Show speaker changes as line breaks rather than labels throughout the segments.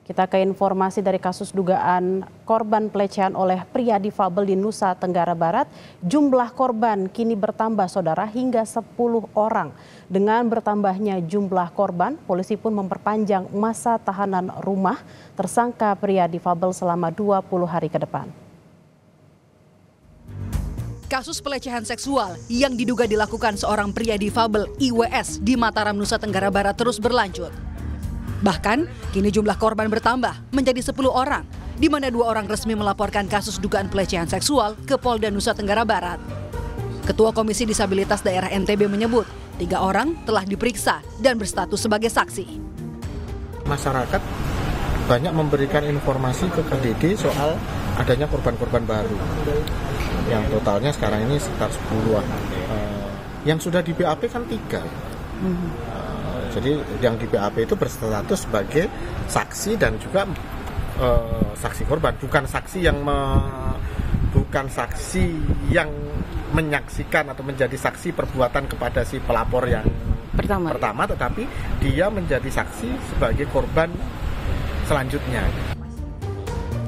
Kita ke informasi dari kasus dugaan korban pelecehan oleh pria difabel di Nusa Tenggara Barat. Jumlah korban kini bertambah saudara hingga 10 orang. Dengan bertambahnya jumlah korban, polisi pun memperpanjang masa tahanan rumah tersangka pria difabel selama 20 hari ke depan.
Kasus pelecehan seksual yang diduga dilakukan seorang pria difabel IWS di Mataram, Nusa Tenggara Barat terus berlanjut. Bahkan, kini jumlah korban bertambah menjadi 10 orang, di mana 2 orang resmi melaporkan kasus dugaan pelecehan seksual ke Polda Nusa Tenggara Barat. Ketua Komisi Disabilitas Daerah NTB menyebut, 3 orang telah diperiksa dan berstatus sebagai saksi.
Masyarakat banyak memberikan informasi ke KDD soal adanya korban-korban baru, yang totalnya sekarang ini sekitar 10-an. Yang sudah di BAP kan 3. Jadi yang di BAP itu berstatus sebagai saksi dan juga saksi korban, bukan saksi yang menyaksikan atau menjadi saksi perbuatan kepada si pelapor yang pertama, tetapi dia menjadi saksi sebagai korban selanjutnya.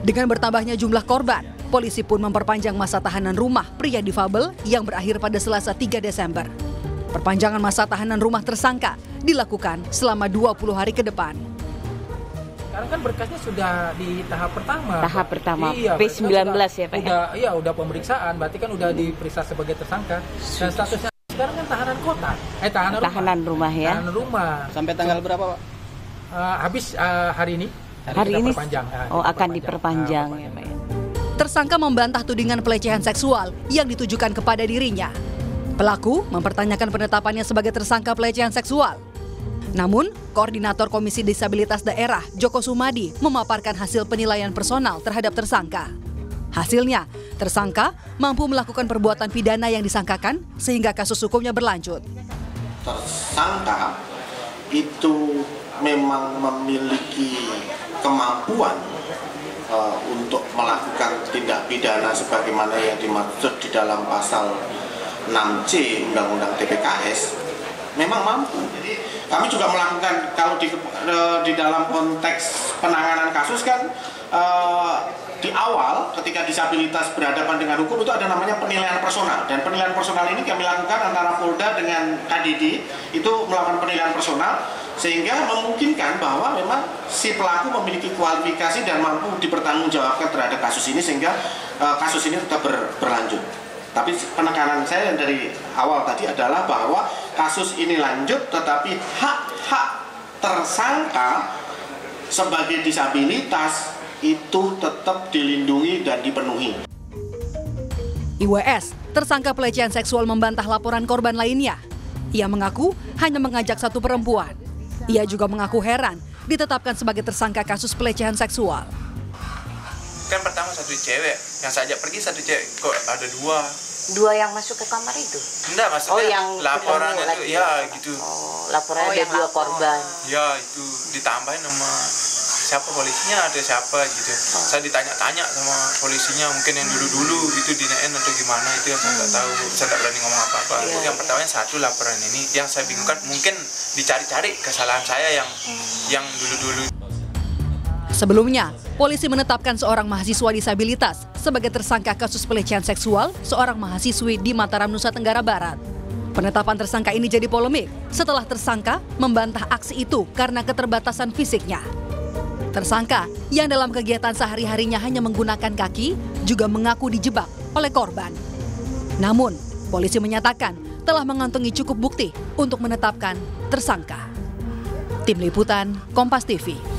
Dengan bertambahnya jumlah korban, polisi pun memperpanjang masa tahanan rumah pria difabel yang berakhir pada Selasa 3 Desember. Perpanjangan masa tahanan rumah tersangka dilakukan selama 20 hari ke depan.
Sekarang kan berkasnya sudah di tahap pertama.
Tahap pertama,
iya,
P19 ya Pak?
Udah pemeriksaan, berarti kan udah diperiksa sebagai tersangka. Dan statusnya sekarang kan tahanan kota. Tahanan rumah ya? Tahanan rumah.
Sampai tanggal berapa Pak?
Habis hari ini.
Hari ini akan
diperpanjang
ya Pak.
Tersangka membantah tudingan pelecehan seksual yang ditujukan kepada dirinya. Pelaku mempertanyakan penetapannya sebagai tersangka pelecehan seksual. Namun, Koordinator Komisi Disabilitas Daerah, Joko Sumadi, memaparkan hasil penilaian personal terhadap tersangka. Hasilnya, tersangka mampu melakukan perbuatan pidana yang disangkakan sehingga kasus hukumnya berlanjut.
Tersangka itu memang memiliki kemampuan untuk melakukan tindak pidana sebagaimana yang dimaksud di dalam pasal 6C Undang-Undang TPKS, memang mampu. Kami juga melakukan, kalau di dalam konteks penanganan kasus kan di awal ketika disabilitas berhadapan dengan hukum itu ada namanya penilaian personal, dan penilaian personal ini kami lakukan antara Polda dengan KDD, itu melakukan penilaian personal sehingga memungkinkan bahwa memang si pelaku memiliki kualifikasi dan mampu dipertanggungjawabkan terhadap kasus ini sehingga kasus ini tetap berlanjut. Tapi penekanan saya dari awal tadi adalah bahwa kasus ini lanjut, tetapi hak-hak tersangka sebagai disabilitas itu tetap dilindungi dan dipenuhi.
IWS, tersangka pelecehan seksual, membantah laporan korban lainnya. Ia mengaku hanya mengajak satu perempuan. Ia juga mengaku heran ditetapkan sebagai tersangka kasus pelecehan seksual.
Kan pertama satu cewek, yang saya ajak pergi satu cewek, kok ada 2
yang masuk ke kamar itu?
Enggak, maksudnya
yang
laporan itu, ya gitu.
Laporan ada 2 korban.
Ya itu, ditambahin sama siapa polisinya, ada siapa gitu. Saya ditanya-tanya sama polisinya, mungkin yang dulu-dulu itu dinyain atau gimana, itu yang saya nggak tahu. Saya nggak berani ngomong apa-apa. Yang pertamanya satu laporan ini, yang saya bingungkan mungkin dicari-cari kesalahan saya yang dulu-dulu.
Sebelumnya, polisi menetapkan seorang mahasiswa disabilitas sebagai tersangka kasus pelecehan seksual seorang mahasiswi di Mataram, Nusa Tenggara Barat. Penetapan tersangka ini jadi polemik setelah tersangka membantah aksi itu karena keterbatasan fisiknya. Tersangka yang dalam kegiatan sehari-harinya hanya menggunakan kaki juga mengaku dijebak oleh korban. Namun, polisi menyatakan telah mengantongi cukup bukti untuk menetapkan tersangka. Tim Liputan, Kompas TV.